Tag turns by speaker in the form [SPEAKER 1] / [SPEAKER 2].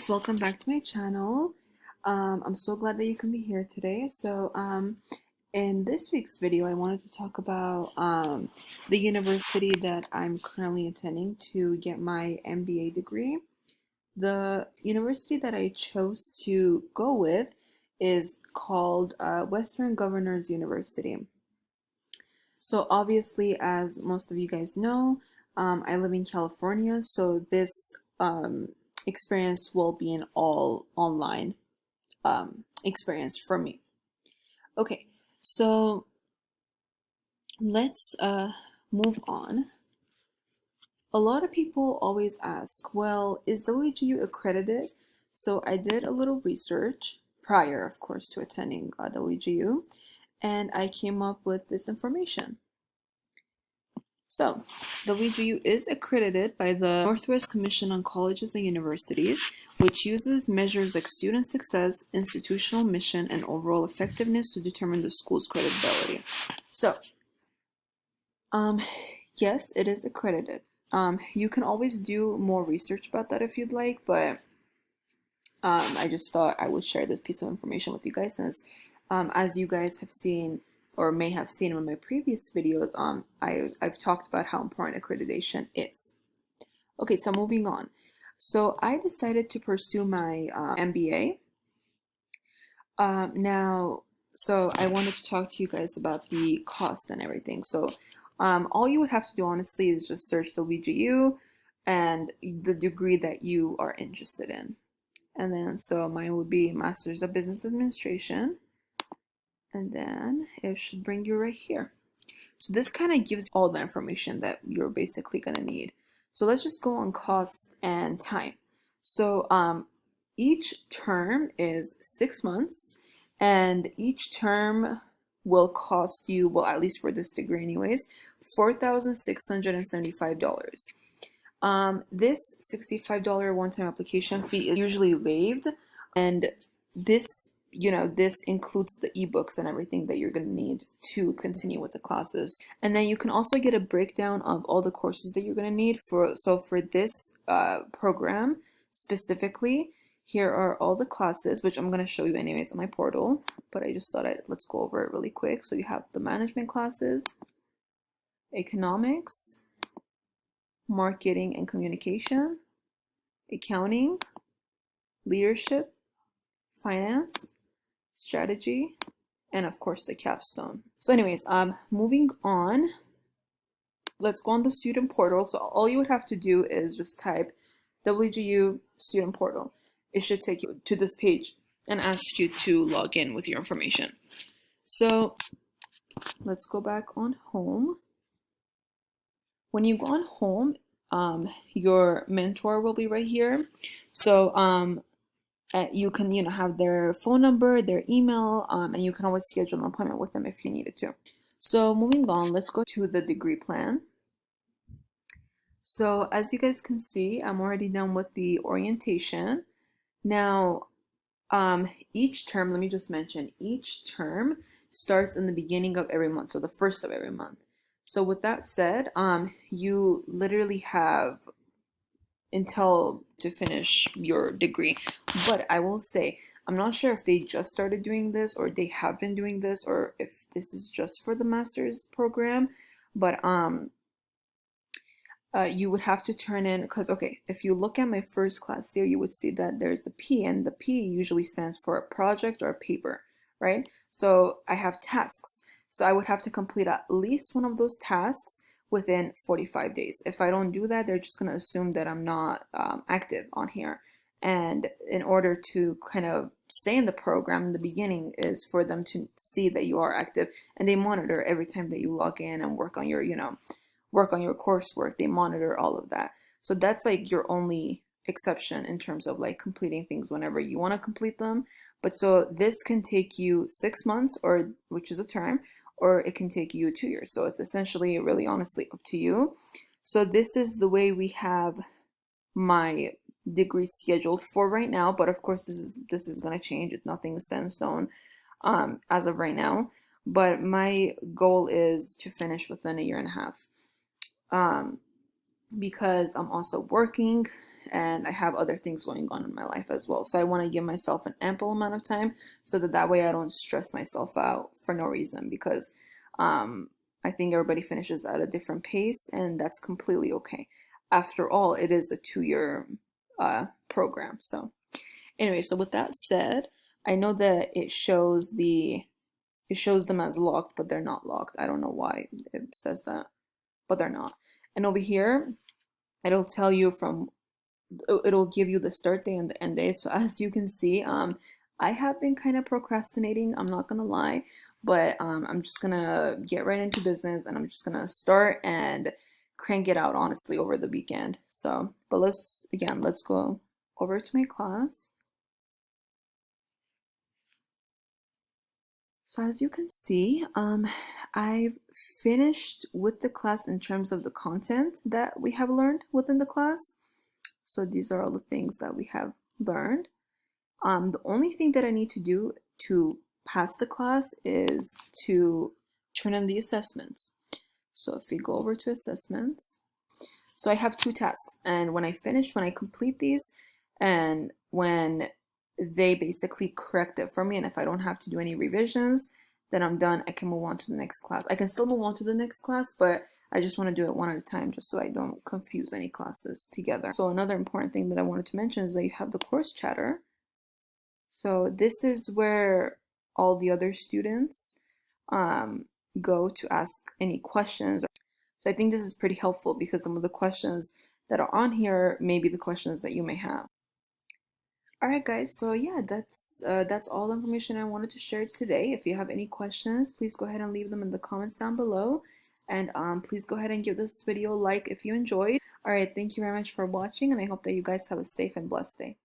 [SPEAKER 1] guys, welcome back to my channel. I'm so glad that you can be here today. In this week's video, I wanted to talk about the university that I'm currently attending to get my MBA degree. The university that I chose to go with is called Western Governors University. So obviously, as most of you guys know, I live in California, so this experience will be an all online experience for me. Okay, so let's move on. A lot of people always ask, well, is WGU accredited? So I did a little research prior, of course, to attending WGU, and I came up with this information. So, WGU is accredited by the Northwest Commission on Colleges and Universities, which uses measures like student success, institutional mission, and overall effectiveness to determine the school's credibility. So, yes, it is accredited. You can always do more research about that if you'd like, but I just thought I would share this piece of information with you guys since, as you guys have seen, or may have seen in my previous videos, I've talked about how important accreditation is. Okay, so moving on. So I decided to pursue my MBA. So I wanted to talk to you guys about the cost and everything. So all you would have to do, honestly, is just search WGU and the degree that you are interested in. And then, so mine would be Master's of Business Administration. And then it should bring you right here. So this kind of gives all the information that you're basically going to need. So let's just go on cost and time. So each term is 6 months, and each term will cost you, well, at least for this degree anyways, $4,675. This $65 one-time application fee is usually waived, and this includes the ebooks and everything that you're going to need to continue with the classes. And then you can also get a breakdown of all the courses that you're going to need for this program specifically. Here are all the classes, which I'm going to show you anyways on my portal, but I just thought let's go over it really quick. So you have the management classes, economics, marketing and communication, accounting, leadership, finance, strategy, and of course the capstone. So anyways, moving on, let's go on the student portal. So all you would have to do is just type WGU student portal. It should take you to this page and ask you to log in with your information. So let's go back on home. When you go on home, your mentor will be right here. So you can have their phone number, their email, and you can always schedule an appointment with them if you needed to. So moving on, let's go to the degree plan. So as you guys can see, I'm already done with the orientation. Now each term, let me just mention, each term starts in the beginning of every month, so the first of every month. So with that said, you literally have until to finish your degree. But I will say, I'm not sure if they just started doing this or they have been doing this or if this is just for the master's program, but you would have to turn in, because okay, if you look at my first class here, you would see that there's a P, and the P usually stands for a project or a paper, right? So I have tasks, so I would have to complete at least one of those tasks within 45 days. If I don't do that, they're just going to assume that I'm not active on here. And in order to kind of stay in the program in the beginning is for them to see that you are active, and they monitor every time that you log in and work on your, work on your coursework. They monitor all of that. So that's like your only exception in terms of like completing things whenever you want to complete them. But so this can take you 6 months, or which is a term, or it can take you 2 years. So it's essentially really honestly up to you. So this is the way we have my degree scheduled for right now, but of course this is going to change. Nothing is set in stone as of right now, but my goal is to finish within a year and a half, because I'm also working and I have other things going on in my life as well. So I want to give myself an ample amount of time so that way I don't stress myself out for no reason, because I think everybody finishes at a different pace, and that's completely okay. After all, it is a 2-year program. So anyway, so with that said, I know that it shows them as locked, but they're not locked. I don't know why it says that, but they're not. And over here, it'll tell you it'll give you the start day and the end day. So as you can see, I have been kind of procrastinating, I'm not gonna lie, but I'm just gonna get right into business, and I'm just gonna start and crank it out honestly over the weekend. So, but let's go over to my class. So as you can see, I've finished with the class in terms of the content that we have learned within the class. So these are all the things that we have learned. The only thing that I need to do to pass the class is to turn in the assessments. So if we go over to assessments, so I have 2 tasks, and when I complete these, and when they basically correct it for me, and if I don't have to do any revisions, then I'm done. I can move on to the next class. I can still move on to the next class, but I just want to do it one at a time, just so I don't confuse any classes together. So another important thing that I wanted to mention is that you have the course chatter. So this is where all the other students go to ask any questions. So I think this is pretty helpful, because some of the questions that are on here may be the questions that you may have. All right, guys. So yeah, that's all the information I wanted to share today. If you have any questions, please go ahead and leave them in the comments down below, and please go ahead and give this video a like if you enjoyed. All right, thank you very much for watching, and I hope that you guys have a safe and blessed day.